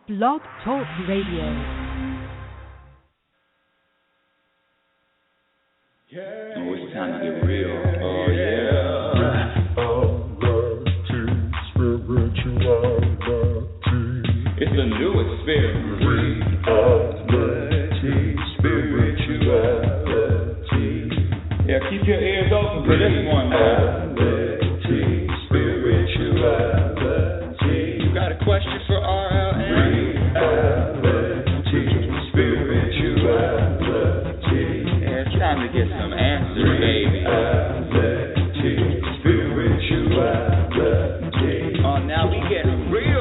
Blog Talk Radio. Oh, it's time to get real. Oh, yeah. It's the new experience. RealitySpirituality. Yeah, keep your ears open for this one now. RealitySpirituality. You got a question for RLN? RealitySpirituality. Yeah, it's time to get some answers, baby. RealitySpirituality. Oh, now we get real.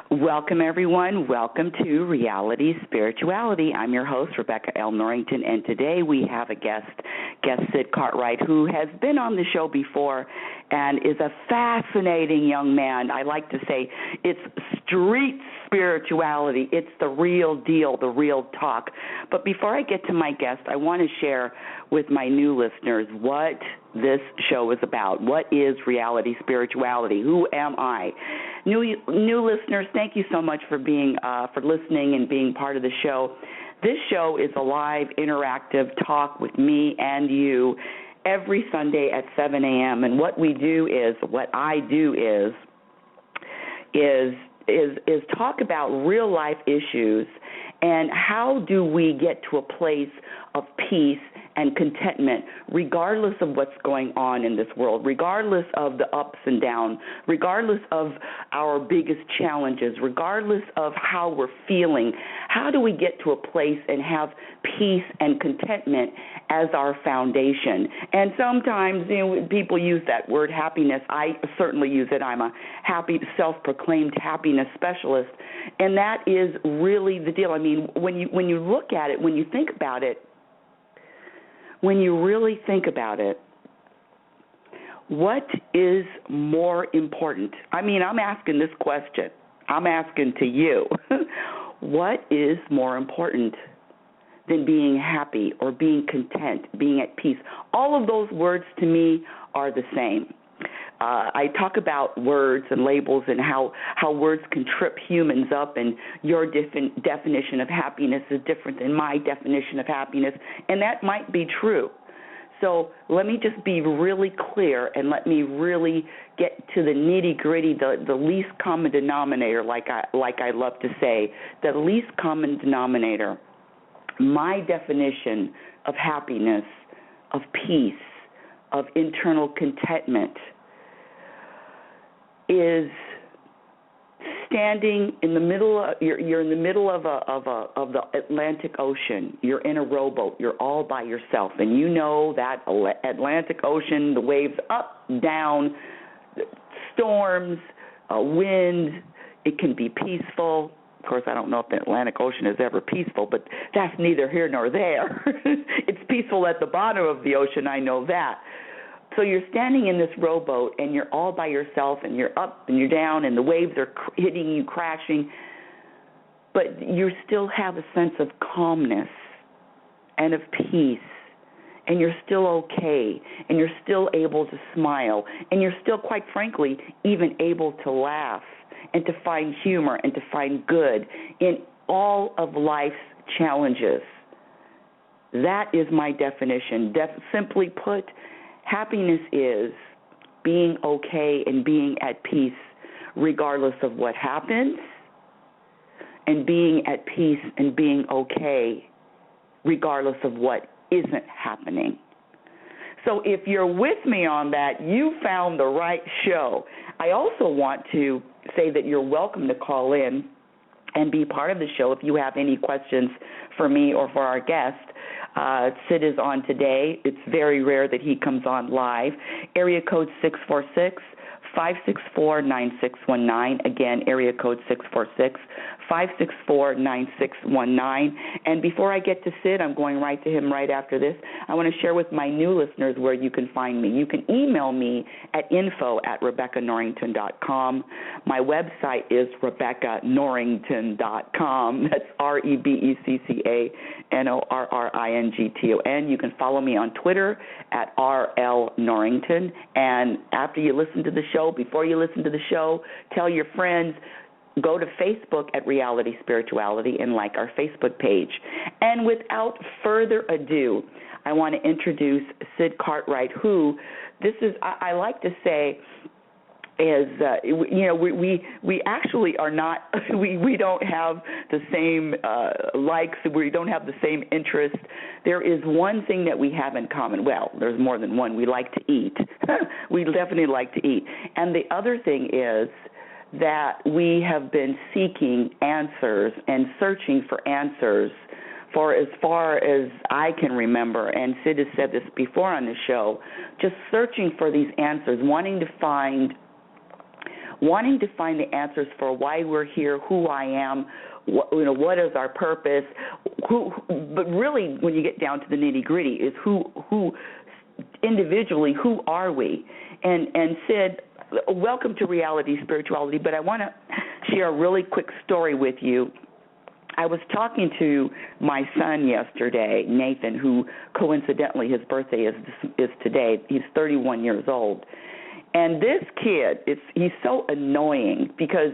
Welcome, everyone. Welcome to Reality Spirituality. I'm your host, Rebecca L. Norrington, and today we have a guest Sid Cartwright, who has been on the show before and is a fascinating young man. I like to say it's street spirituality. It's the real deal, the real talk. But before I get to my guest, I want to share with my new listeners what this show is about. What is Reality Spirituality? Who am I? New listeners, thank you so much for listening and being part of the show. This show is a live, interactive talk with me and you every Sunday at 7 a.m. And what I do is talk about real life issues and how do we get to a place of peace and contentment, regardless of what's going on in this world, regardless of the ups and downs, regardless of our biggest challenges, regardless of how we're feeling. How do we get to a place and have peace and contentment as our foundation? And sometimes, people use that word happiness. I certainly use it. I'm a self-proclaimed happiness specialist, and that is really the deal. I mean, when you look at it, when you think about it, when you really think about it, what is more important? I mean, I'm asking this question. I'm asking to you. What is more important than being happy or being content, being at peace? All of those words to me are the same. I talk about words and labels and how words can trip humans up, and your definition of happiness is different than my definition of happiness, and that might be true. So let me just be really clear and let me really get to the nitty-gritty, the least common denominator, like I love to say, the least common denominator. My definition of happiness, of peace, of internal contentment is standing in the middle. You're in the middle of the Atlantic Ocean. You're in a rowboat. You're all by yourself, and you know that Atlantic Ocean, the waves up, down, storms, wind. It can be peaceful. Of course, I don't know if the Atlantic Ocean is ever peaceful, but that's neither here nor there. It's peaceful at the bottom of the ocean. I know that. So you're standing in this rowboat, and you're all by yourself, and you're up and you're down, and the waves are hitting you, crashing, but you still have a sense of calmness and of peace, and you're still okay, and you're still able to smile, and you're still, quite frankly, even able to laugh and to find humor and to find good in all of life's challenges. That is my definition. Simply put, happiness is being okay and being at peace regardless of what happens, and being at peace and being okay regardless of what isn't happening. So if you're with me on that, you found the right show. I also want to say that you're welcome to call in and be part of the show if you have any questions for me or for our guest. Sid is on today. It's very rare that he comes on live. Area code 564-9619. Again, area code 646-564-9619. And before I get to Sid, I'm going right to him right after this. I want to share with my new listeners where you can find me. You can email me at info@RebeccaNorrington.com. My website is RebeccaNorrington.com. That's RebeccaNorrington. You can follow me on Twitter at RL Norrington. And after you listen to the show, before you listen to the show, tell your friends, go to Facebook at Reality Spirituality and like our Facebook page. And without further ado, I want to introduce Sid Cartwright, who this is, I like to say, is we actually are not we don't have the same likes, we don't have the same interests. There is one thing that we have in common. Well, there's more than one. We like to eat. We definitely like to eat. And the other thing is that we have been seeking answers and searching for answers for as far as I can remember, and Sid has said this before on the show, just searching for these answers, wanting to find the answers for why we're here, who I am, what is our purpose, but really when you get down to the nitty-gritty is who individually, who are we? And Sid, welcome to Reality Spirituality, but I want to share a really quick story with you. I was talking to my son yesterday, Nathan, who coincidentally his birthday is today. He's 31 years old. And this kid, he's so annoying because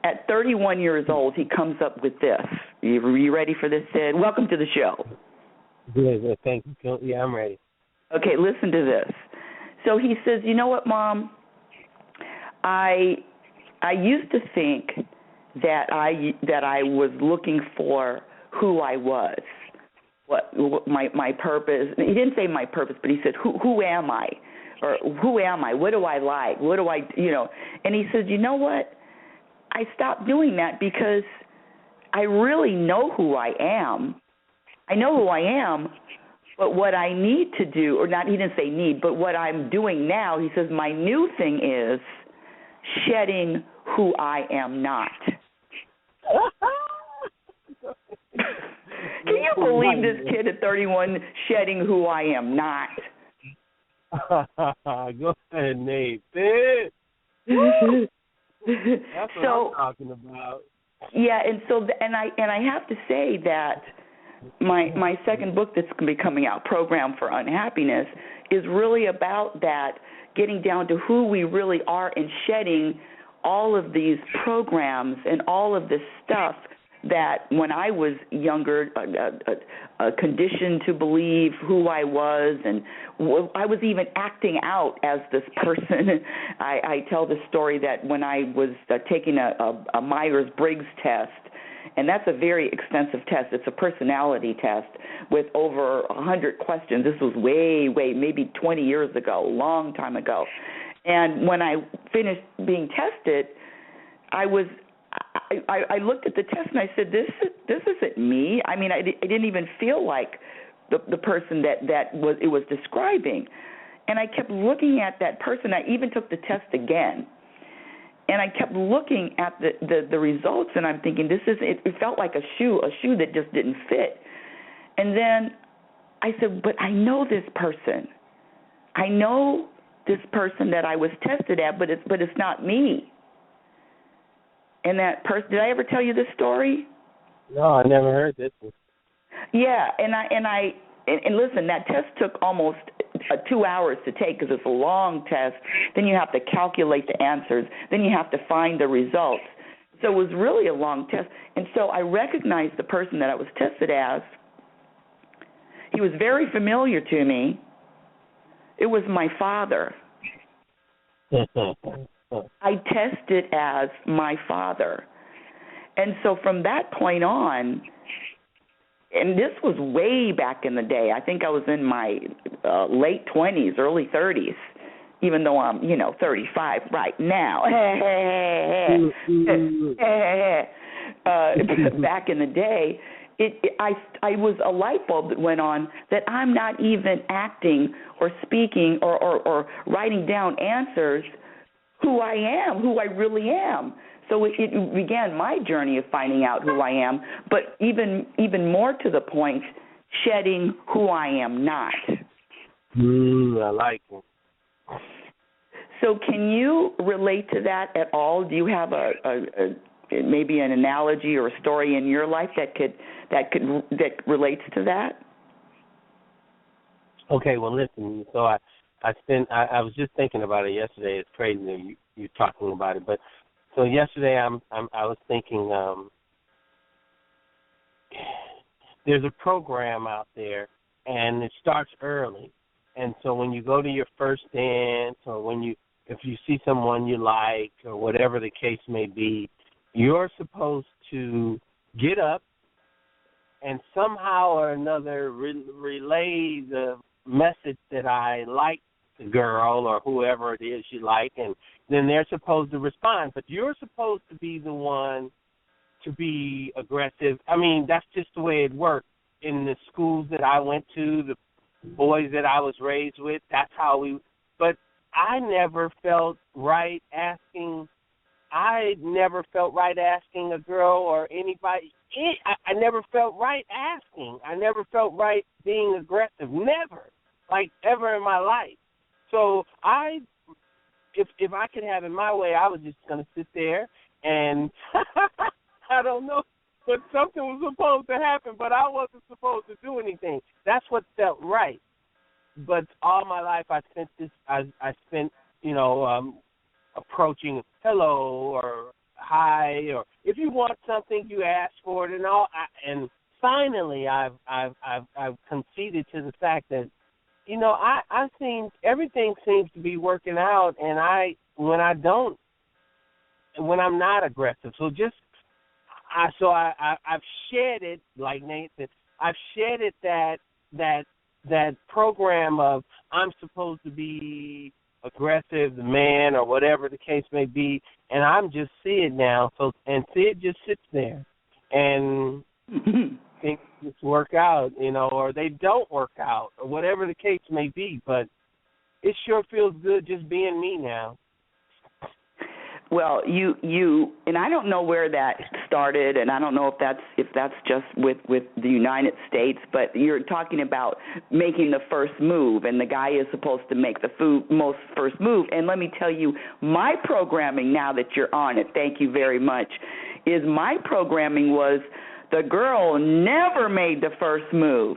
at 31 years old, he comes up with this. You ready for this, Sid? Welcome to the show. Good, thank you. Yeah, I'm ready. Okay, listen to this. So he says, you know what, Mom? I used to think that I was looking for who I was, what my purpose. He didn't say my purpose, but he said, who am I? Or who am I? What do I like? What do I, And he says, you know what? I stopped doing that because I really know who I am. I know who I am, but what I need to do, or not, he didn't say need, but what I'm doing now, he says, my new thing is shedding who I am not. Can you believe this kid at 31 shedding who I am not? Go ahead, Nate. That's what I'm talking about. Yeah, and I have to say that my second book that's going to be coming out, Program for Unhappiness, is really about that, getting down to who we really are and shedding all of these programs and all of this stuff that when I was younger, conditioned to believe who I was, and I was even acting out as this person. I tell the story that when I was taking a Myers-Briggs test, and that's a very extensive test. It's a personality test with over 100 questions. This was way, maybe 20 years ago, a long time ago. And when I finished being tested, I looked at the test and I said, this isn't me. I mean, I didn't even feel like the person that it was describing. And I kept looking at that person. I even took the test again. And I kept looking at the results, and I'm thinking, it felt like a shoe that just didn't fit. And then I said, but I know this person. I know this person that I was tested at, but it's not me. And that person, did I ever tell you this story? No, I never heard this one. Yeah, and listen, that test took almost 2 hours to take because it's a long test. Then you have to calculate the answers. Then you have to find the results. So it was really a long test. And so I recognized the person that I was tested as. He was very familiar to me. It was my father. I tested as my father. And so from that point on, and this was way back in the day. I think I was in my late 20s, early 30s, even though I'm, 35 right now. Back in the day, I was a light bulb that went on that I'm not even acting or speaking or writing down answers who I am, who I really am. So it began my journey of finding out who I am, but even more to the point, shedding who I am not. I like it. So can you relate to that at all? Do you have a maybe an analogy or a story in your life that relates to that? Okay, well, listen. So I was just thinking about it yesterday. It's crazy that you're talking about it, but so yesterday I was thinking there's a program out there, and it starts early. And so when you go to your first dance, or if you see someone you like, or whatever the case may be, you're supposed to get up and somehow or another relay the message that I like the girl or whoever it is you like, and then they're supposed to respond. But you're supposed to be the one to be aggressive. I mean, that's just the way it worked. In the schools that I went to, the boys that I was raised with, that's how but I never felt right asking a girl or anybody. I never felt right asking. I never felt right being aggressive. Never, like ever in my life. So if I could have it my way, I was just going to sit there and I don't know, but something was supposed to happen, but I wasn't supposed to do anything. That's what felt right. But all my life I spent approaching hello or hi, or if you want something, you ask for it and all. And finally, I've conceded to the fact that, I've seen everything seems to be working out, and when I'm not aggressive. So I've shedded, like Nate said, I've shedded that program of I'm supposed to be aggressive, the man, or whatever the case may be, and I'm just Sid now. And Sid just sits there, and things just work out, or they don't work out, or whatever the case may be. But it sure feels good just being me now. Well, you and I don't know where that started, and I don't know if that's just with the United States, but you're talking about making the first move, and the guy is supposed to make the most first move. And let me tell you, my programming, now that you're on it, thank you very much, is my programming was the girl never made the first move,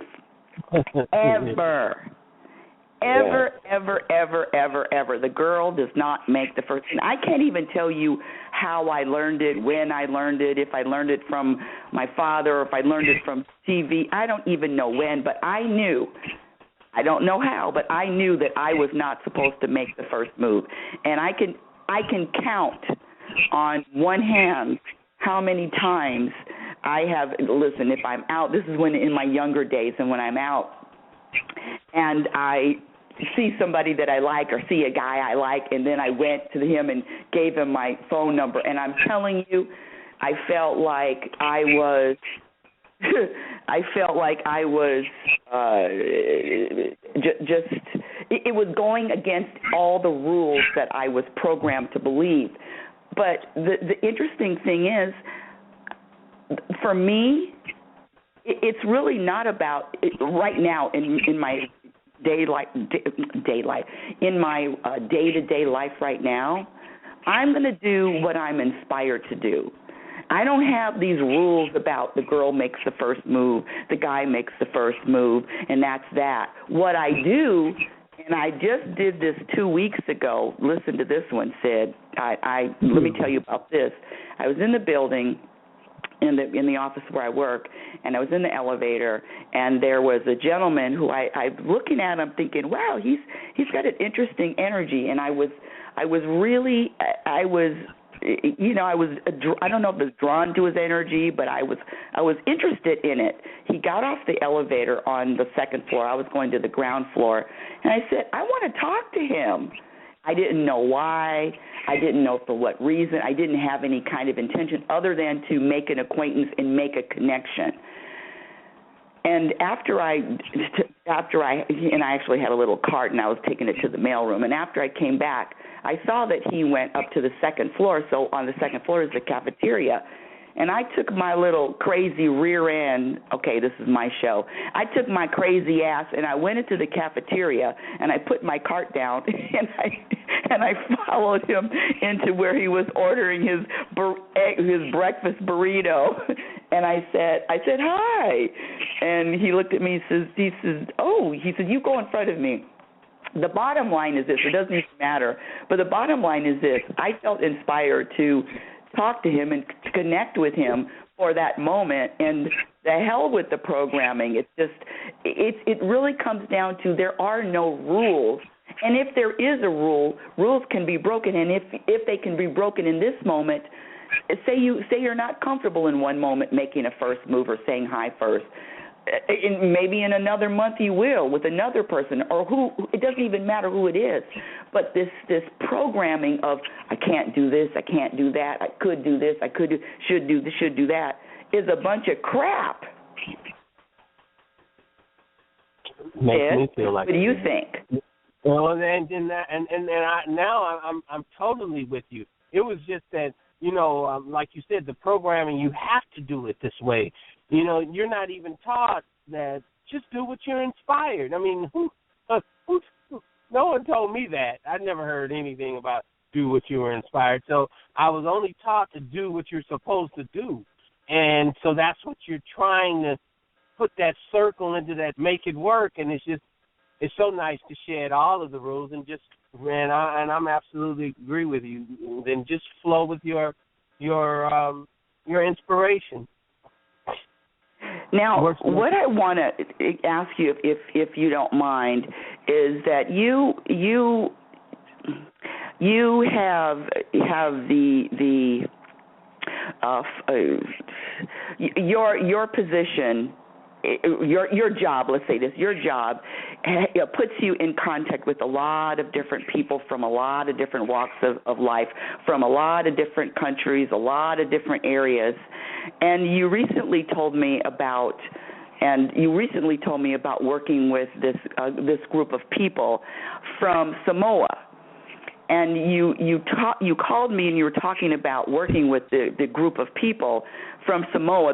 ever. Ever. The girl does not make the first. And I can't even tell you how I learned it, when I learned it, if I learned it from my father or if I learned it from TV. I don't even know when, but I knew. I don't know how, but I knew that I was not supposed to make the first move. And I can count on one hand how many times I have, listen, if I'm out, this is when in my younger days, and when I'm out and I see somebody that I like or see a guy I like, and then I went to him and gave him my phone number, and I'm telling you, I felt like I was it was going against all the rules that I was programmed to believe. But the interesting thing is, for me, it's really not about right now in my in my day-to-day life right now. I'm going to do what I'm inspired to do. I don't have these rules about the girl makes the first move, the guy makes the first move, and that's that. What I do, and I just did this 2 weeks ago. Listen to this one, Sid. Let me tell you about this. I was in the building, in the office where I work, and I was in the elevator, and there was a gentleman who I'm looking at him thinking, wow, he's got an interesting energy, and I don't know if I was drawn to his energy, but I was interested in it. He got off the elevator on the second floor. I was going to the ground floor, and I said, I want to talk to him. I didn't know why. I didn't know for what reason. I didn't have any kind of intention other than to make an acquaintance and make a connection. And after I actually had a little cart and I was taking it to the mailroom. And after I came back, I saw that he went up to the second floor. So on the second floor is the cafeteria. And I took my little crazy rear end, okay, this is my show. I took my crazy ass and I went into the cafeteria and I put my cart down and I followed him into where he was ordering his breakfast burrito. And I said, hi. And he looked at me and he said, you go in front of me. The bottom line is this, it doesn't even matter, but the bottom line is this, I felt inspired to talk to him and to connect with him for that moment, and the hell with the programming. It's just, it really comes down to there are no rules, and if there is a rule, rules can be broken, and if they can be broken in this moment, say you're not comfortable in one moment making a first move or saying hi first. Maybe in another month you will with another person, or who, it doesn't even matter who it is. But this programming of I can't do this, I can't do that, I could do this, should do that is a bunch of crap. Makes me feel like. What do you think? Well, I'm totally with you. It was just that, like you said, the programming, you have to do it this way. You're not even taught that just do what you're inspired. I mean, no one told me that. I never heard anything about do what you were inspired. So I was only taught to do what you're supposed to do. And so that's what you're trying to put that circle into, that make it work. And it's so nice to shed all of the rules and just, and I'm absolutely agree with you. Then just flow with your inspiration. Now, what I want to ask you, if you don't mind, is that you have your position, your job. Let's say this: your job puts you in contact with a lot of different people from a lot of different walks of life, from a lot of different countries, a lot of different areas. And you recently told me about working with this group of people from Samoa. And you called me and you were talking about working with the group of people from Samoa.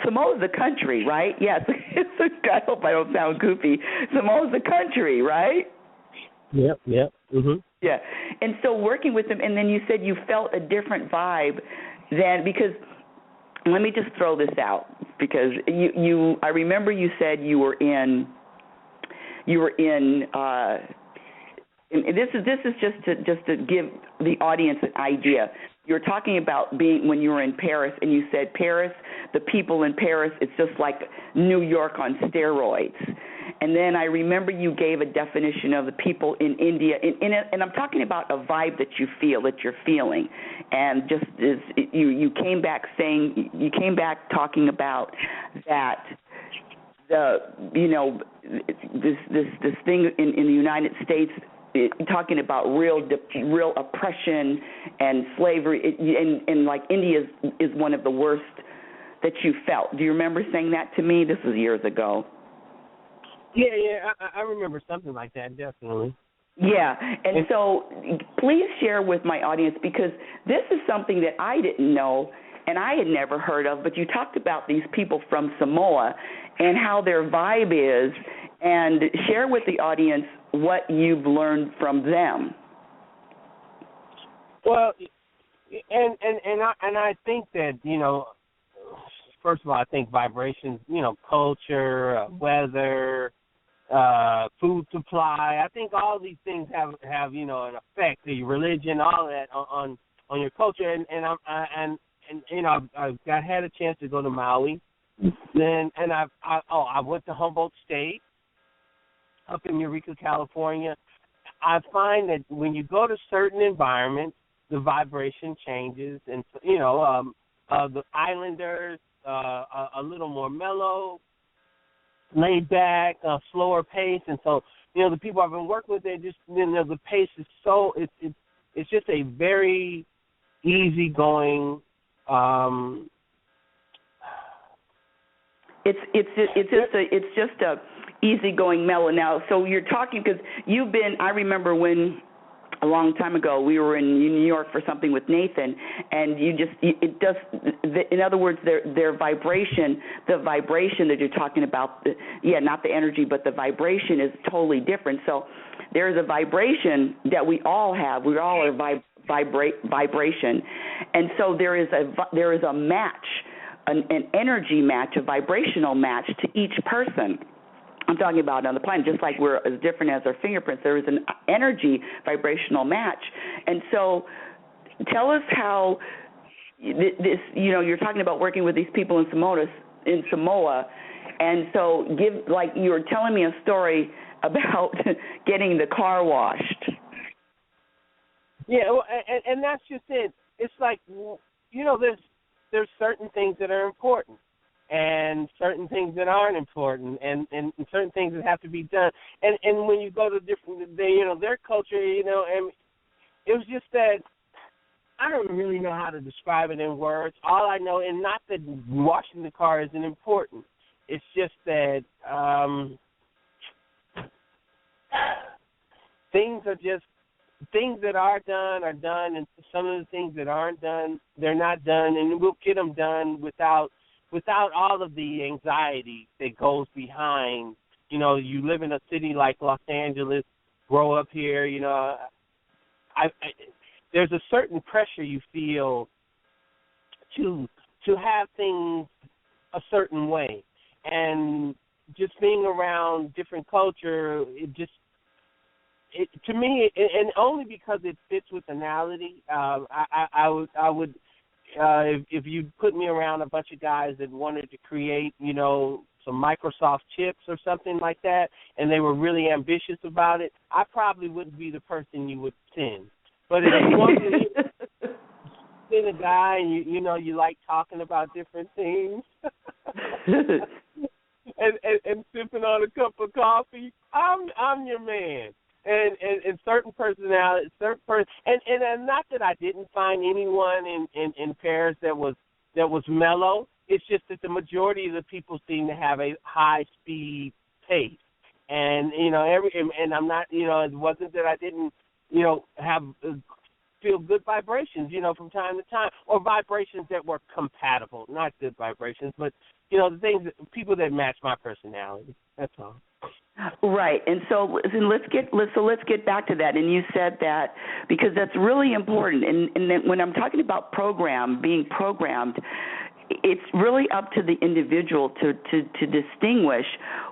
Samoa's the country, right? Yes. I hope I don't sound goofy. Samoa's the country, right? Yep. Mm-hmm. Yeah. And so working with them, and then you said you felt a different vibe than, because let me just throw this out, because I remember you said you were in. And this is just to give the audience an idea. You're talking about when you were in Paris, and you said Paris, the people in Paris, it's just like New York on steroids. And then I remember you gave a definition of the people in India, and I'm talking about a vibe that you feel, that you're feeling. And just you came back talking about that. This thing in the United States, talking about real oppression and slavery, and like India is one of the worst that you felt. Do you remember saying that to me? This was years ago. Yeah, I remember something like that, definitely. Yeah, and so please share with my audience, because this is something that I didn't know and I had never heard of, but you talked about these people from Samoa and how their vibe is, and share with the audience what you've learned from them. Well, and I think that, first of all, I think vibrations, culture, weather, food supply. I think all these things have an effect. The religion, all that on your culture. And I've had a chance to go to Maui. I went to Humboldt State up in Eureka, California. I find that when you go to certain environments, the vibration changes, and the islanders a little more mellow, laid back, slower pace, and so the people I've been working with, they just the pace is so it's just a very easygoing. It's just a easygoing mellow. Now, so you're talking, because I remember when a long time ago, we were in New York for something with Nathan, and in other words, their vibration, the vibration that you're talking about, not the energy, but the vibration is totally different. So there is a vibration that we all have. We all are vibration, and so there is a match, an energy match, a vibrational match to each person. I'm talking about on the planet, just like we're as different as our fingerprints. There is an energy vibrational match. And so tell us how this, you're talking about working with these people in Samoa. And so you were telling me a story about getting the car washed. Yeah, well, and that's just it. It's like, there's certain things that are important, and certain things that aren't important, and certain things that have to be done. And when you go to their culture, and it was just that I don't really know how to describe it in words. All I know, and not that washing the car isn't important, it's just that things that are done, and some of the things that aren't done, they're not done, and we'll get them done without all of the anxiety that goes behind. You live in a city like Los Angeles, grow up here, there's a certain pressure you feel to have things a certain way. And just being around different culture, to me, and only because it fits with personality, I would if you put me around a bunch of guys that wanted to create, some Microsoft chips or something like that, and they were really ambitious about it, I probably wouldn't be the person you would send. But if you want to send a guy and you like talking about different things and sipping on a cup of coffee, I'm your man. And certain personalities, and not that I didn't find anyone in pairs that was mellow. It's just that the majority of the people seem to have a high speed pace, and and I'm not, it wasn't that I didn't, have feel good vibrations, from time to time, or vibrations that were compatible, not good vibrations, but the things, people that match my personality. That's all. Right, and so let's get back to that. And you said that because that's really important. And then when I'm talking about being programmed, it's really up to the individual to distinguish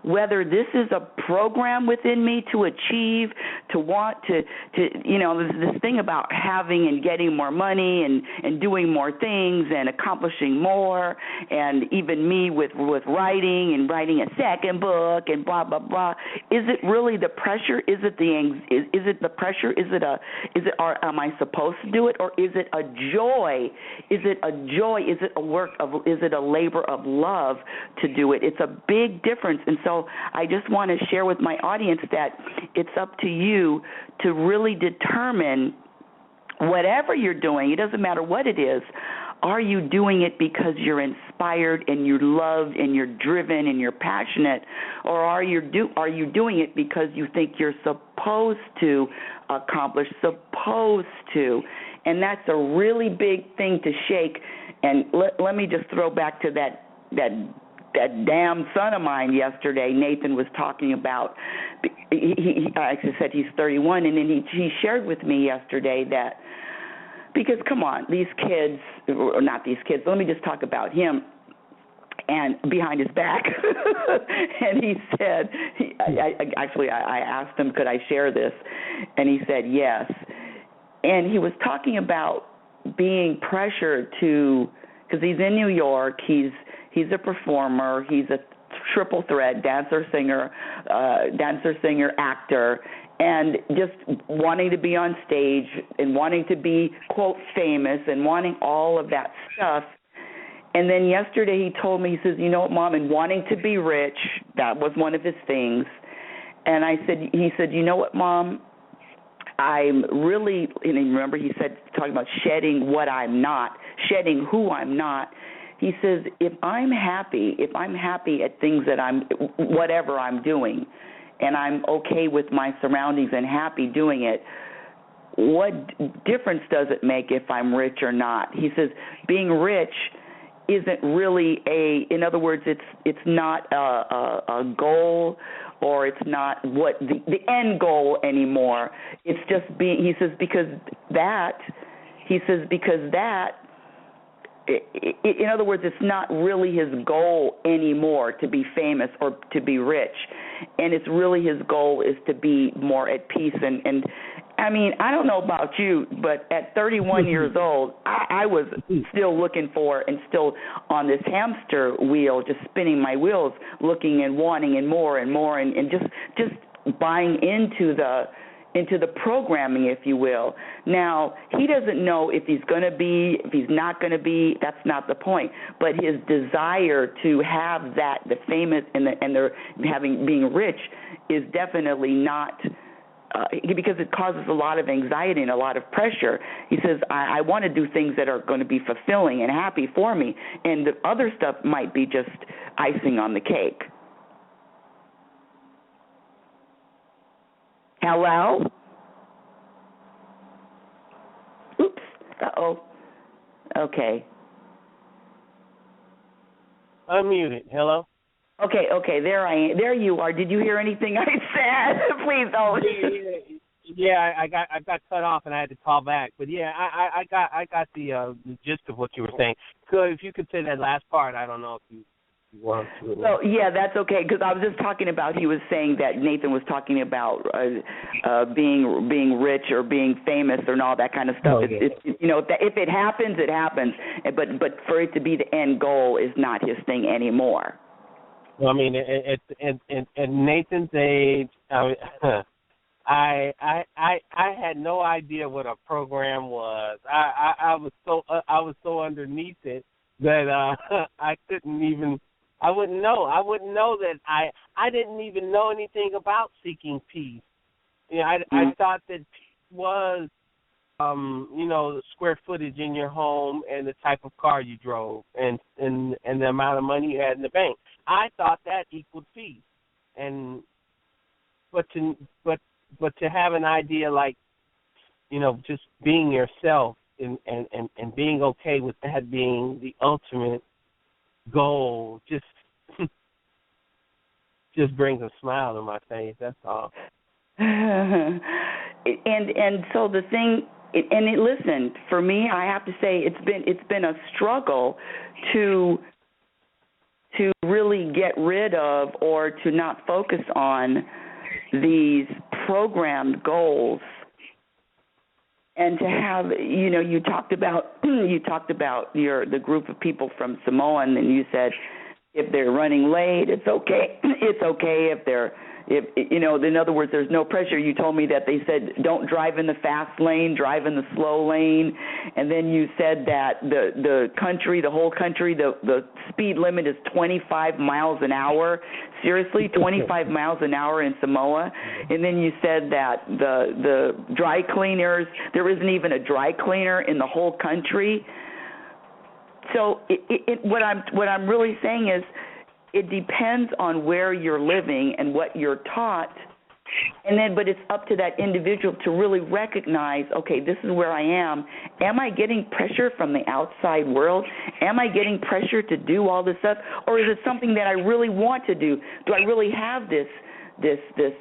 whether this is a program within me to achieve, to want to this thing about having and getting more money and doing more things and accomplishing more, and even me with writing and writing a second book and blah blah blah. Is it really the pressure? Is it the pressure? Am I supposed to do it, or is it a joy? Is it a joy? Is it a work of? Is it a labor of love to do it? It's a big difference. And so I just want to share with my audience that it's up to you to really determine whatever you're doing. It doesn't matter what it is. Are you doing it because you're inspired and you're loved and you're driven and you're passionate, or are you doing it because you think you're supposed to accomplish, supposed to? And that's a really big thing to shake. And let me just throw back to that damn son of mine yesterday. Nathan was talking about. He actually said he's 31, and then he shared with me yesterday that because come on, these kids, or not these kids. Let me just talk about him. And behind his back, and he said, I asked him, could I share this, and he said yes. And he was talking about being pressured to, because he's in New York, he's a performer, he's a triple threat, dancer, singer, actor, and just wanting to be on stage and wanting to be, quote, famous and wanting all of that stuff. And then yesterday he told me, he says, Mom, and wanting to be rich, that was one of his things. And he said, you know what, Mom, I'm really, and remember he said, talking about shedding what I'm not, shedding who I'm not. He says, if I'm happy at things that whatever I'm doing, and I'm okay with my surroundings and happy doing it, what difference does it make if I'm rich or not? He says being rich isn't really in other words, it's not a goal, or it's not what the end goal anymore. It's just he says because that, in other words, it's not really his goal anymore to be famous or to be rich. And it's really his goal is to be more at peace. And I mean, I don't know about you, but at 31 years old, I was still looking for and still on this hamster wheel, just spinning my wheels, looking and wanting and more and more, and just buying into the programming, if you will. Now, he doesn't know if he's going to be, if he's not going to be. That's not the point. But his desire to have that, the famous and being rich, is definitely not, because it causes a lot of anxiety and a lot of pressure. He says, I want to do things that are going to be fulfilling and happy for me, and the other stuff might be just icing on the cake. Hello? Oops. Uh-oh. Okay. Unmuted. Hello? Okay, there you are. Did you hear anything I said? Please don't. Yeah, I got cut off and I had to call back. But yeah, I got the gist of what you were saying. If you could say that last part, I don't know if you want to. So yeah, that's okay, because I was just talking about, he was saying that Nathan was talking about being rich or being famous and all that kind of stuff. It's if it happens, it happens. But for it to be the end goal is not his thing anymore. Well, I mean, at Nathan's age, I had no idea what a program was. I was so underneath it that I couldn't even. I wouldn't know. I wouldn't know that I didn't even know anything about seeking peace. I thought that peace was, the square footage in your home and the type of car you drove and the amount of money you had in the bank. I thought that equaled peace. But to have an idea like, just being yourself and being okay with that being the ultimate goal just brings a smile to my face. That's all. And so the thing, listen, for me, I have to say it's been a struggle to really get rid of or to not focus on these programmed goals. And to have, you talked about the group of people from Samoa, and you said if they're running late, it's okay. It's okay if in other words, there's no pressure. You told me that they said don't drive in the fast lane, drive in the slow lane, and then you said that the whole country, the speed limit is 25 miles an hour. Seriously, 25 miles an hour in Samoa. And then you said that the dry cleaners, there isn't even a dry cleaner in the whole country. So what I'm really saying is, it depends on where you're living and what you're taught, but it's up to that individual to really recognize, okay, this is where I am. Am I getting pressure from the outside world? Am I getting pressure to do all this stuff, or is it something that I really want to do? Do I really have this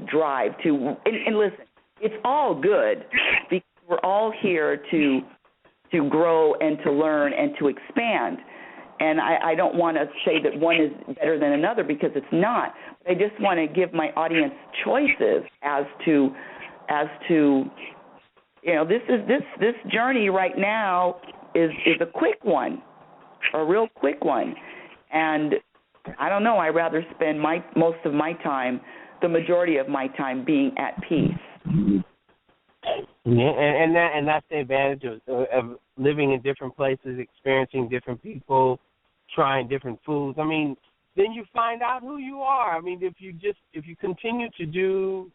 drive to? And listen, it's all good because we're all here to grow and to learn and to expand. And I don't want to say that one is better than another, because it's not. I just want to give my audience choices as to this journey right now is a quick one, a real quick one. And I don't know, I'd rather spend most of my time, the majority of my time, being at peace. Yeah, and that's the advantage of living in different places, experiencing different people, trying different foods. I mean, then you find out who you are. I mean, if you continue to do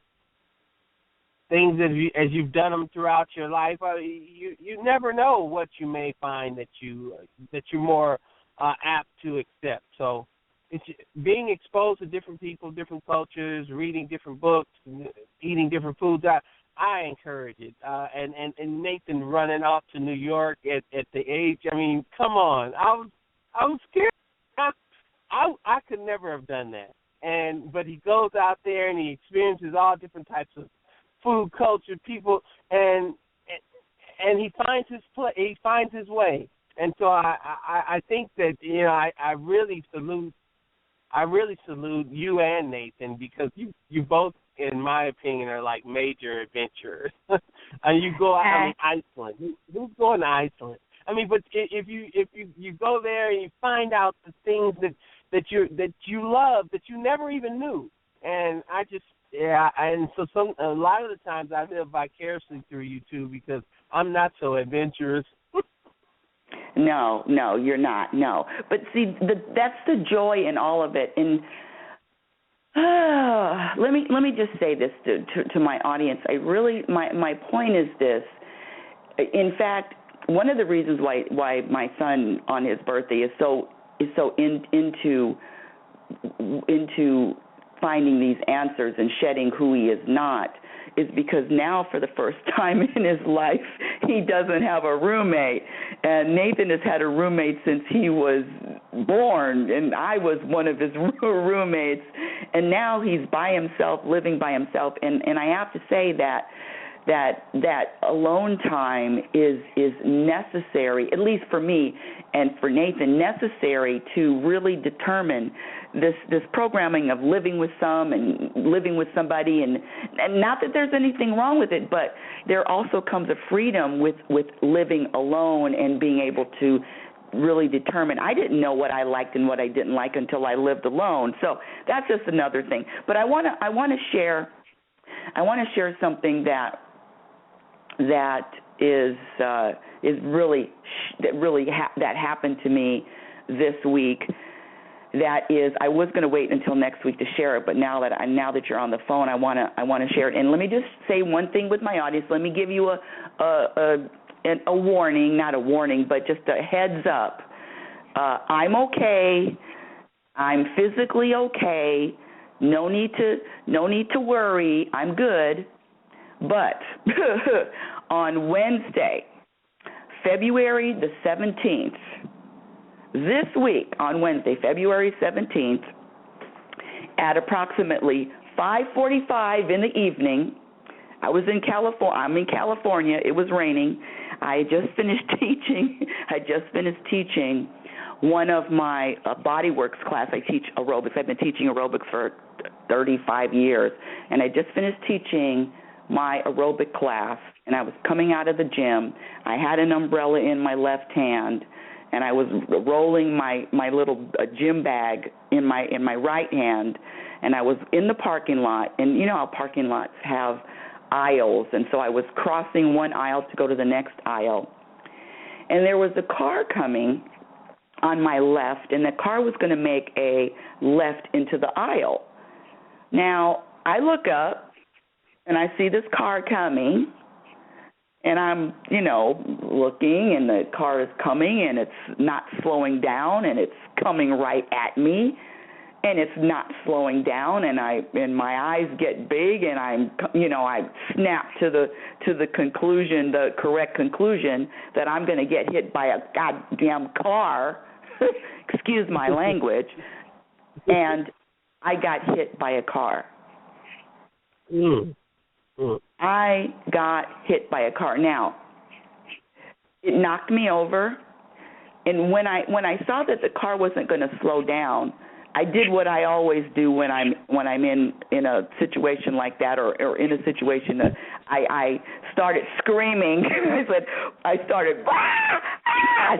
things as you've done them throughout your life, you never know what you may find that you're more apt to accept. So it's being exposed to different people, different cultures, reading different books, eating different foods. I encourage it. And Nathan running off to New York at the age, I mean, come on. I was scared. I could never have done that. But he goes out there and he experiences all different types of food, culture, people, and he finds he finds his way. And so I think that, you know, I really salute you and Nathan, because you both, in my opinion, are like major adventurers. And you go out, I mean, Iceland. Who's going to Iceland? I mean, but if you go there and you find out the things that you love that you never even knew, and so a lot of the times I live vicariously through you two, because I'm not so adventurous. No, you're not. No, but see, that's the joy in all of it. And let me just say this to my audience. My point is this. In fact, one of the reasons why my son on his birthday is so into finding these answers and shedding who he is not is because now, for the first time in his life, he doesn't have a roommate. And Nathan has had a roommate since he was born, and I was one of his roommates. And now he's by himself, living by himself. And I have to say that alone time is necessary, at least for me and for Nathan, necessary to really determine this programming of living with some and living with somebody, and not that there's anything wrong with it, but there also comes a freedom with living alone and being able to really determine. I didn't know what I liked and what I didn't like until I lived alone. So that's just another thing. But I want to share something that happened to me this week. That is, I was going to wait until next week to share it, but now that you're on the phone, I want to share it. And let me just say one thing with my audience. Let me give you a warning, not a warning, but just a heads up. I'm okay. I'm physically okay. No need to worry. I'm good. But on Wednesday, February the 17th, this week on Wednesday, February 17th, at approximately 5:45 in the evening, I'm in California. It was raining. I just finished teaching one of my bodyworks class. I teach aerobics. I've been teaching aerobics for 35 years, and I just finished teaching my aerobic class, and I was coming out of the gym. I had an umbrella in my left hand, and I was rolling my little gym bag in my right hand, and I was in the parking lot, and you know how parking lots have aisles, and so I was crossing one aisle to go to the next aisle, and there was a car coming on my left, and the car was going to make a left into the aisle. Now, I look up, and I see this car coming, and I'm, looking, and the car is coming, and it's not slowing down, and it's coming right at me, and it's not slowing down, and my eyes get big, and I snap to the conclusion, the correct conclusion, that I'm going to get hit by a goddamn car. Excuse my language. And I got hit by a car. I got hit by a car. Now, it knocked me over, and when I saw that the car wasn't going to slow down, I did what I always do when I'm in a situation like that, or in a situation that I started screaming. I started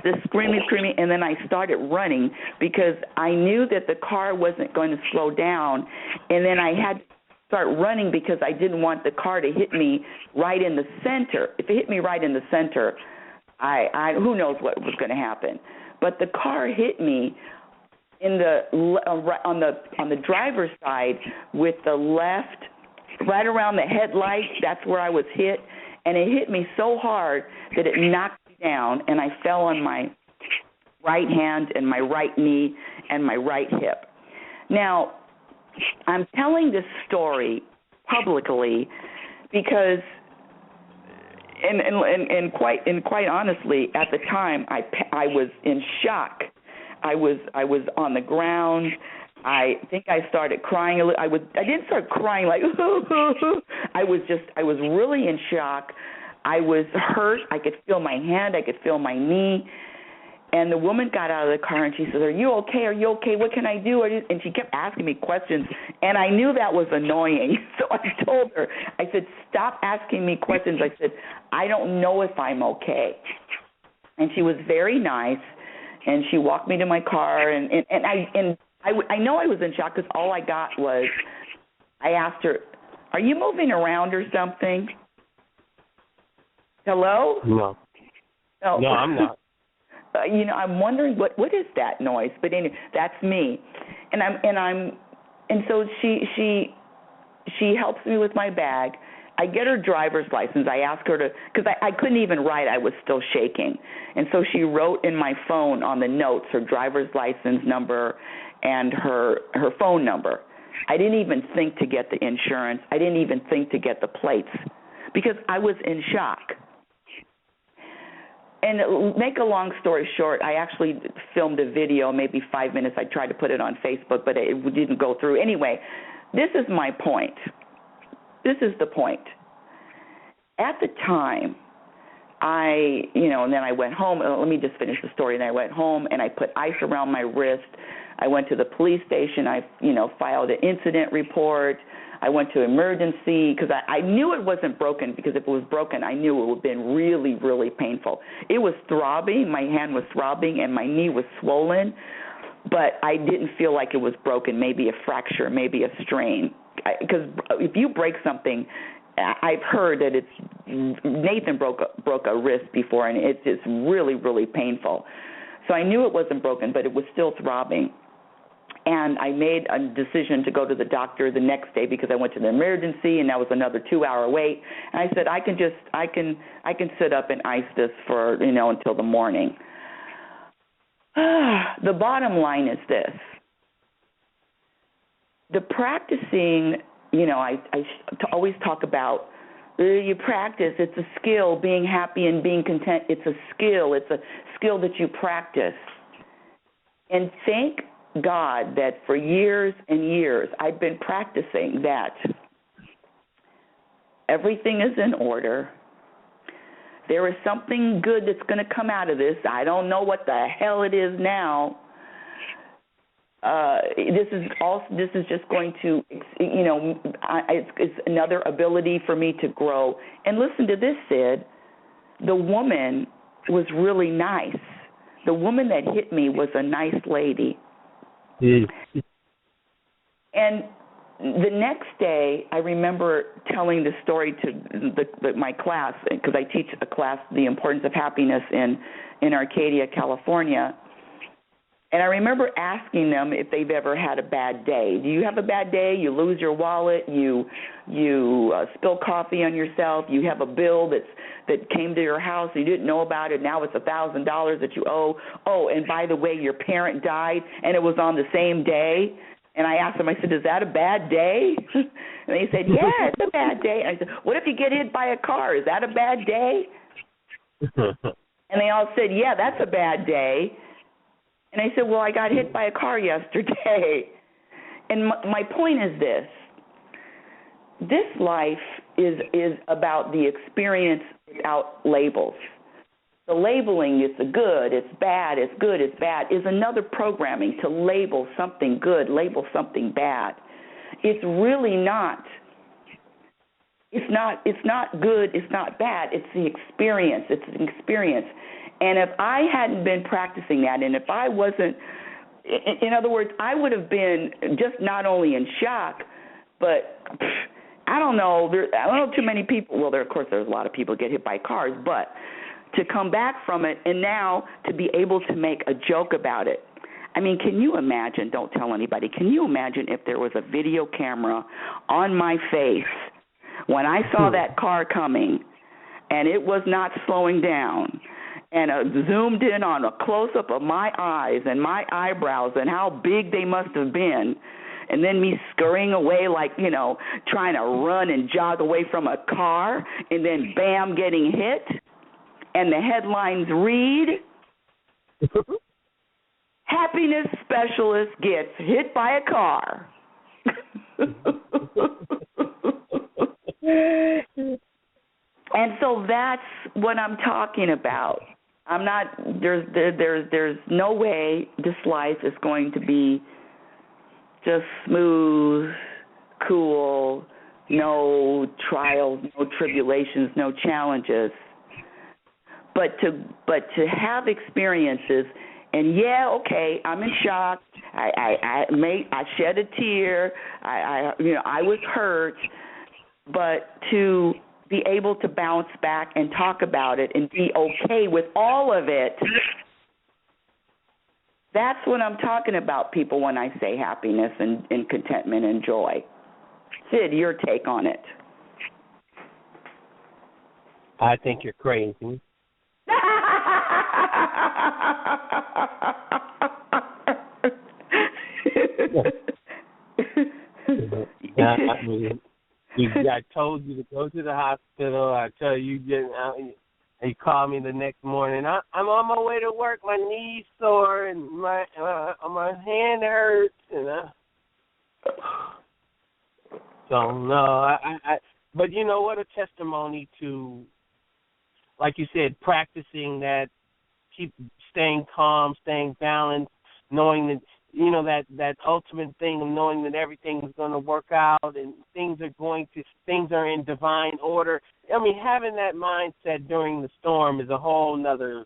just screaming, and then I started running because I knew that the car wasn't going to slow down, and then I had to start running because I didn't want the car to hit me right in the center. If it hit me right in the center, I who knows what was going to happen. But the car hit me in on the driver's side with the left, right around the headlight. That's where I was hit, and it hit me so hard that it knocked me down, and I fell on my right hand and my right knee and my right hip. Now, I'm telling this story publicly because And quite honestly, at the time, I was in shock. I was on the ground. I think I started crying a little. I didn't start crying like I was really in shock. I was hurt. I could feel my hand. I could feel my knee. And the woman got out of the car and she says, "Are you okay? Are you okay? What can I do?" And she kept asking me questions, and I knew that was annoying. So I told her, I said, "Stop asking me questions." I said, "I don't know if I'm okay." And she was very nice, and she walked me to my car, and I know I was in shock because all I got was, I asked her, "Are you moving around or something?" Hello? No. Oh. No, I'm not. I'm wondering what is that noise? But anyway, that's me, and so she helps me with my bag. I get her driver's license. I ask her to, because I couldn't even write. I was still shaking, and so she wrote in my phone on the notes her driver's license number and her phone number. I didn't even think to get the insurance. I didn't even think to get the plates because I was in shock. And make a long story short, I actually filmed a video, maybe 5 minutes. I tried to put it on Facebook, but it didn't go through. Anyway, this is my point. This is the point. At the time, and then I went home. Let me just finish the story. And I went home, and I put ice around my wrist. I went to the police station. I, filed an incident report. I went to emergency because I knew it wasn't broken, because if it was broken, I knew it would have been really, really painful. It was throbbing. My hand was throbbing, and my knee was swollen, but I didn't feel like it was broken, maybe a fracture, maybe a strain. Because if you break something, I've heard that Nathan broke a wrist before, and it's just really, really painful. So I knew it wasn't broken, but it was still throbbing. And I made a decision to go to the doctor the next day because I went to the emergency, and that was another 2-hour wait. And I said, I can sit up and ice this for, until the morning. The bottom line is this. The practicing, I always talk about, you practice, it's a skill, being happy and being content. It's a skill that you practice. And thank God that for years and years I've been practicing that. Everything is in order. There is something good that's going to come out of this. I don't know what the hell it is now. This is just going to, it's another ability for me to grow. And listen to this, Sid. The woman was really nice. The woman that hit me was a nice lady. And the next day, I remember telling the story to my class, because I teach a class, The Importance of Happiness, in Arcadia, California. And I remember asking them if they've ever had a bad day. Do you have a bad day? You lose your wallet, you spill coffee on yourself, you have a bill that came to your house, you didn't know about it, now it's $1,000 that you owe. Oh, and by the way, your parent died, and it was on the same day. And I asked them, I said, is that a bad day? And they said, yeah, it's a bad day. And I said, what if you get hit by a car? Is that a bad day? And they all said, yeah, that's a bad day. And I said, well, I got hit by a car yesterday. And my point is this. This life is about the experience without labels. The labeling, it's good, it's bad, it's good, it's bad, is another programming to label something good, label something bad. It's really not. It's not good, it's not bad, it's the experience. It's an experience. And if I hadn't been practicing that, and if I wasn't, in other words, I would have been just not only in shock, but I don't know too many people. Well, of course, there's a lot of people get hit by cars, but to come back from it and now to be able to make a joke about it. I mean, can you imagine, don't tell anybody, can you imagine if there was a video camera on my face when I saw that car coming and it was not slowing down, and zoomed in on a close-up of my eyes and my eyebrows and how big they must have been, and then me scurrying away like, trying to run and jog away from a car, and then bam, getting hit, and the headlines read, happiness specialist gets hit by a car. And so that's what I'm talking about. There's no way this life is going to be just smooth, cool, no trials, no tribulations, no challenges. But to have experiences, and okay, I'm in shock. I shed a tear. I was hurt, but to be able to bounce back and talk about it and be okay with all of it, that's what I'm talking about, people, when I say happiness and contentment and joy. Sid, your take on it. I think you're crazy. I told you to go to the hospital. I tell you, you call me the next morning. I'm on my way to work. My knee's sore and my hand hurts. So no, but you know what? A testimony to, like you said, practicing that, keep staying calm, staying balanced, knowing that. That ultimate thing of knowing that everything is going to work out and things are in divine order. I mean, having that mindset during the storm is a whole nother,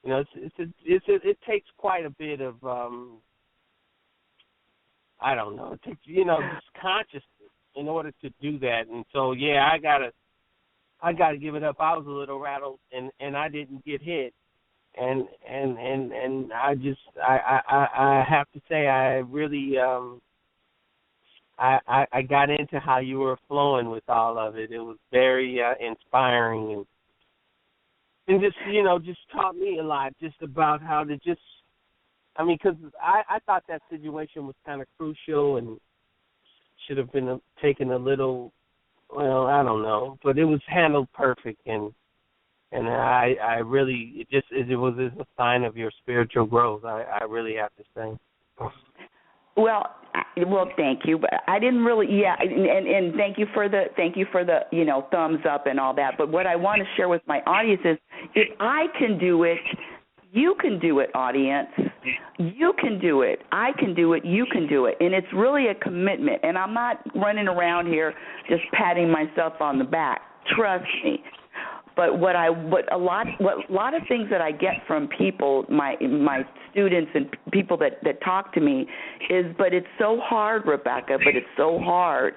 it takes quite a bit of, I don't know, it takes, just consciousness in order to do that. And so, I gotta give it up. I was a little rattled and I didn't get hit. And I have to say I really I got into how you were flowing with all of it. It was very inspiring and just taught me a lot just about how to because I thought that situation was kind of crucial and should have been taken a little, I don't know, but it was handled perfect and I really, it was a sign of your spiritual growth. I really have to say. Well, thank you. But I didn't really, and thank you for the thumbs up and all that. But what I want to share with my audience is, if I can do it, you can do it, audience. You can do it. I can do it. You can do it. And it's really a commitment. And I'm not running around here just patting myself on the back. Trust me. But a lot of things that I get from people, my students and people that talk to me is, but it's so hard, Rebecca, but it's so hard.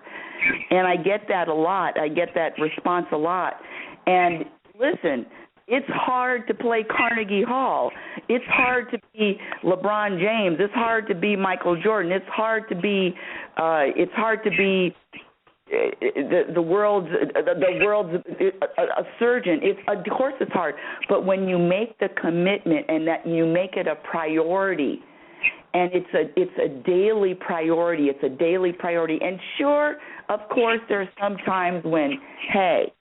And I get that a lot. I get that response a lot. And listen, it's hard to play Carnegie Hall. It's hard to be LeBron James. It's hard to be Michael Jordan. It's hard to be the world's a surgeon. Of course it's hard, but when you make the commitment and that you make it a priority, and it's a daily priority. It's a daily priority. And sure, of course, there are some times when, hey,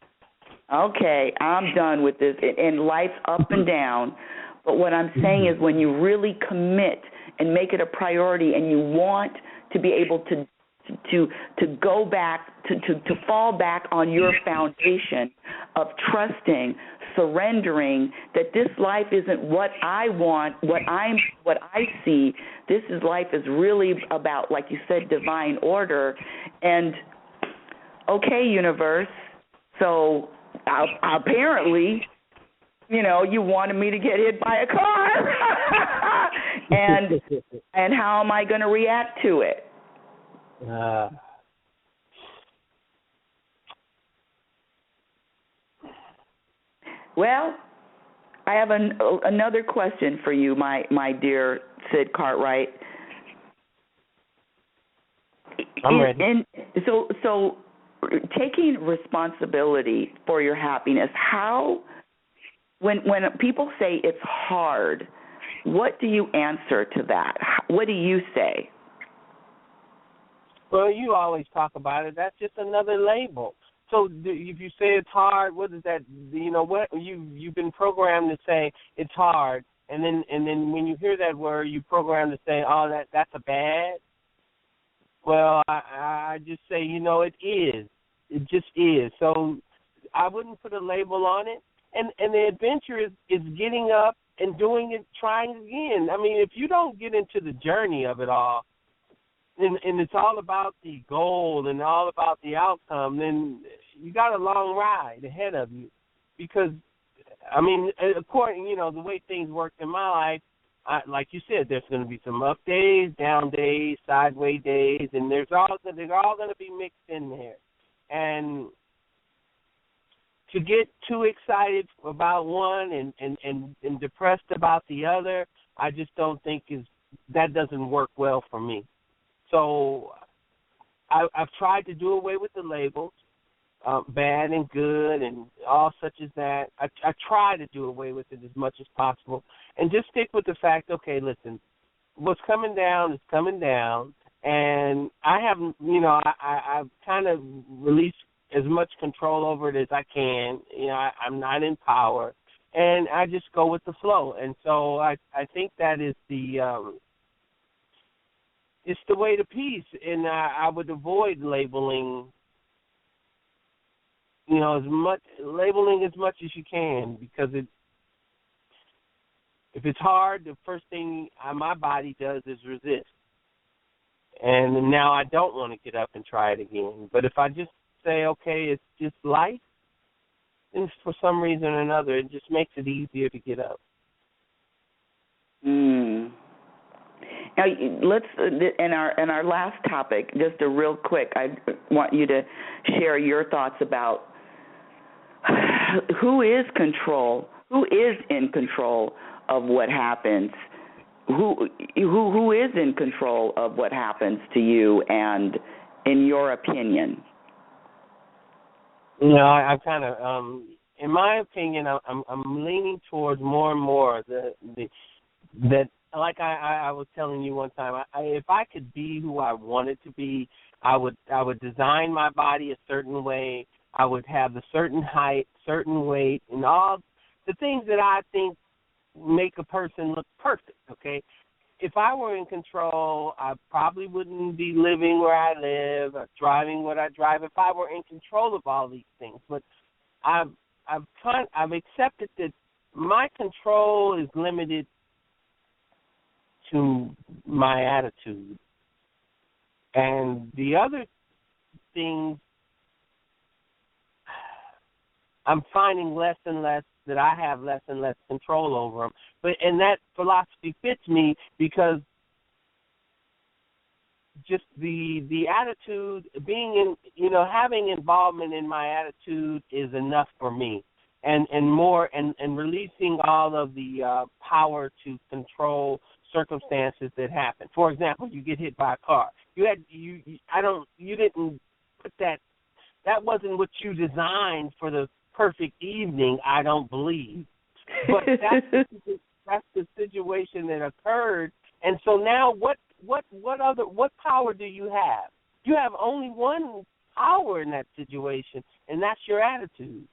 okay, I'm done with this, and life's up and down. But what I'm saying is, when you really commit and make it a priority, and you want to be able to go back, to fall back on your foundation of trusting, surrendering that this life isn't what I want, what I see. This life is really about, like you said, divine order. And okay, universe, so apparently, you wanted me to get hit by a car, and how am I going to react to it? Well, I have another question for you, my dear Sid Cartwright. I'm ready. And so taking responsibility for your happiness, how, when people say it's hard, what do you answer to that? What do you say? Well, you always talk about it. That's just another label. So if you say it's hard, what is that? You know what? You've been programmed to say it's hard, and then when you hear that word, you programmed to say, oh, that's a bad. Well, I just say, you know, it is. It just is. So I wouldn't put a label on it. And the adventure is getting up and doing it, trying again. I mean, if you don't get into the journey of it all, and it's all about the goal and all about the outcome, then you got a long ride ahead of you. Because, I mean, according, you know, the way things work in my life, like you said, there's going to be some up days, down days, sideways days, and they're all going to be mixed in there. And to get too excited about one and depressed about the other, I just don't think that doesn't work well for me. So I've tried to do away with the labels, bad and good and all such as that. I try to do away with it as much as possible and just stick with the fact, okay, listen, what's coming down is coming down, and I haven't, you know, I've kind of released as much control over it as I can. You know, I'm not in power, and I just go with the flow. And so I think that is it's the way to peace, and I would avoid labeling, you know, as much as you can, because if it's hard, the first thing my body does is resist. And now I don't want to get up and try it again. But if I just say, okay, it's just life, and for some reason or another, it just makes it easier to get up. Now, let's in our last topic, just a real quick, I want you to share your thoughts about who is in control of what happens. Who is in control of what happens to you, and in your opinion? You know, I kind of, in my opinion, I'm leaning towards more and more that like I was telling you one time, if I could be who I wanted to be, I would design my body a certain way. I would have a certain height, certain weight, and all the things that I think make a person look perfect, okay? If I were in control, I probably wouldn't be living where I live or driving what I drive if I were in control of all these things. But I've accepted that my control is limited to my attitude. And the other things, I'm finding less and less that I have less and less control over them. And that philosophy fits me because just the attitude, being in, having involvement in my attitude is enough for me. And releasing all of the power to control circumstances that happen. For example, you get hit by a car. You didn't put that wasn't what you designed for the perfect evening, I don't believe. But that's the situation that occurred. And so now what power do you have? You have only one power in that situation, and that's your attitude.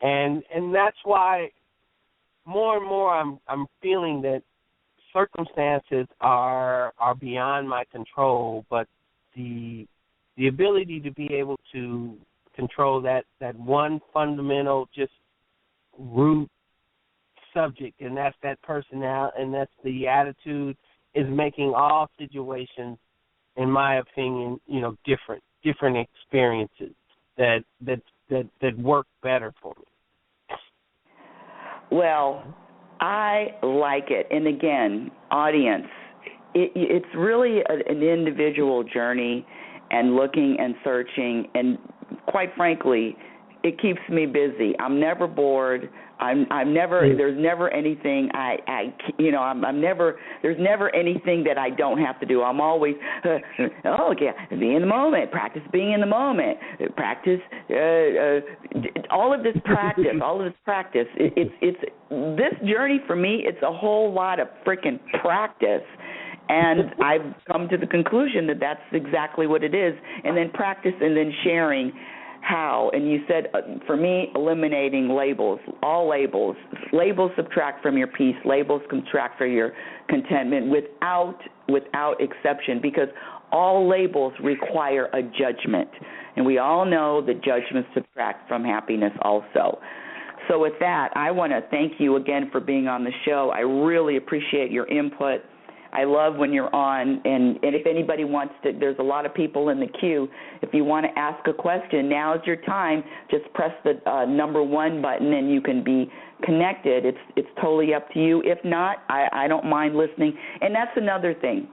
And that's why more and more I'm feeling that circumstances are beyond my control, but the ability to be able to control that one fundamental just root subject, and that's that personality, and that's the attitude, is making all situations, in my opinion, different experiences that work better for me. Well, I like it. And again, audience, it's really an individual journey, and looking and searching, and quite frankly, it keeps me busy. I'm never bored. There's never anything there's never anything that I don't have to do. I'm always, be in the moment, practice being in the moment, practice, all of this practice, it's this journey for me, it's a whole lot of freaking practice. And I've come to the conclusion that that's exactly what it is. And then practice and then sharing how. And you said, for me, eliminating labels, all labels. Labels subtract from your peace. Labels subtract from your contentment without exception, because all labels require a judgment. And we all know that judgments subtract from happiness also. So with that, I want to thank you again for being on the show. I really appreciate your input. I love when you're on, and if anybody wants to, there's a lot of people in the queue. If you want to ask a question, now's your time. Just press the number 1 button and you can be connected. It's totally up to you. If not, I don't mind listening. And that's another thing.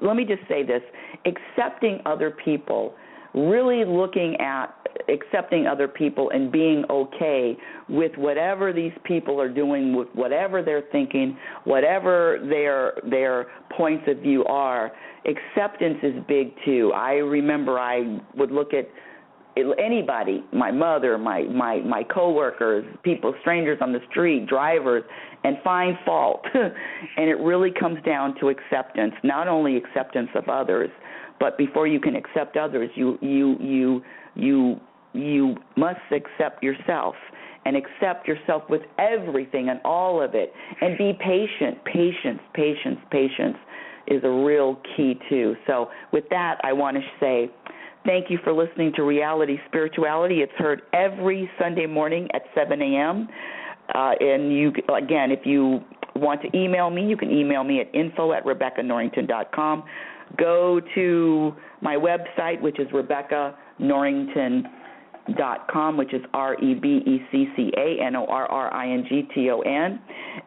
Let me just say this. Accepting other people, really looking at accepting other people and being okay with whatever these people are doing, with whatever they're thinking, whatever their points of view are. Acceptance is big too. I remember I would look at anybody, my mother, my coworkers, people, strangers on the street, drivers, and find fault. And it really comes down to acceptance, not only acceptance of others, but before you can accept others, you must accept yourself, and accept yourself with everything and all of it, and be patient. Patience is a real key too. So with that, I want to say thank you for listening to Reality Spirituality. It's heard every Sunday morning at 7 a.m. And you, again, if you want to email me, you can email me at info@RebeccaNorrington.com. Go to my website, which is RebeccaNorrington.com, which is RebeccaNorrington.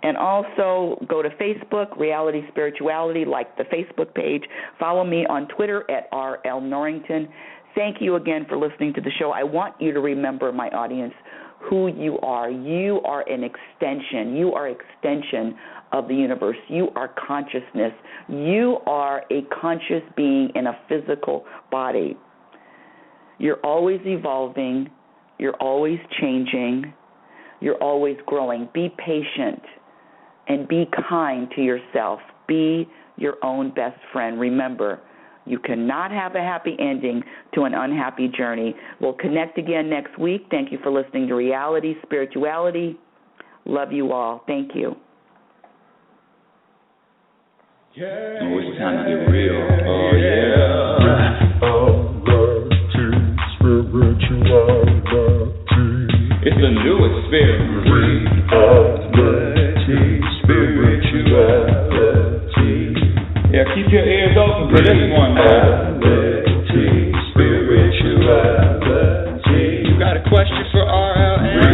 And also go to Facebook, Reality Spirituality, like the Facebook page. Follow me on Twitter at RLNorrington. Thank you again for listening to the show. I want you to remember, my audience, who you are. You are an extension. You are extension of the universe. You are consciousness. You are a conscious being in a physical body. You're always evolving. You're always changing. You're always growing. Be patient and be kind to yourself. Be your own best friend. Remember, you cannot have a happy ending to an unhappy journey. We'll connect again next week. Thank you for listening to Reality Spirituality. Love you all. Thank you. Oh, it's time to get real. Oh, yeah. It's a new experience. Reality Spirituality. Yeah, keep your ears open for this one, man. Reality Spirituality. You got a question for RLN?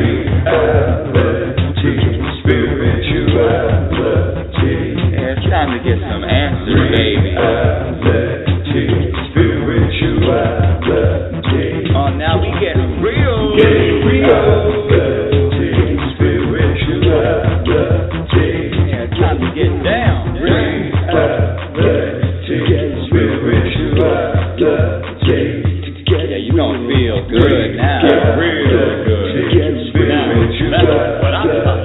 Reality Spirituality. Yeah, it's time to get some answers, baby. Reality Spirituality. Oh, now we get real. Reality Spirituality. Yeah, it's time to get down. Yeah, you gonna feel good now. Real good. Now, that's what I'm talking about.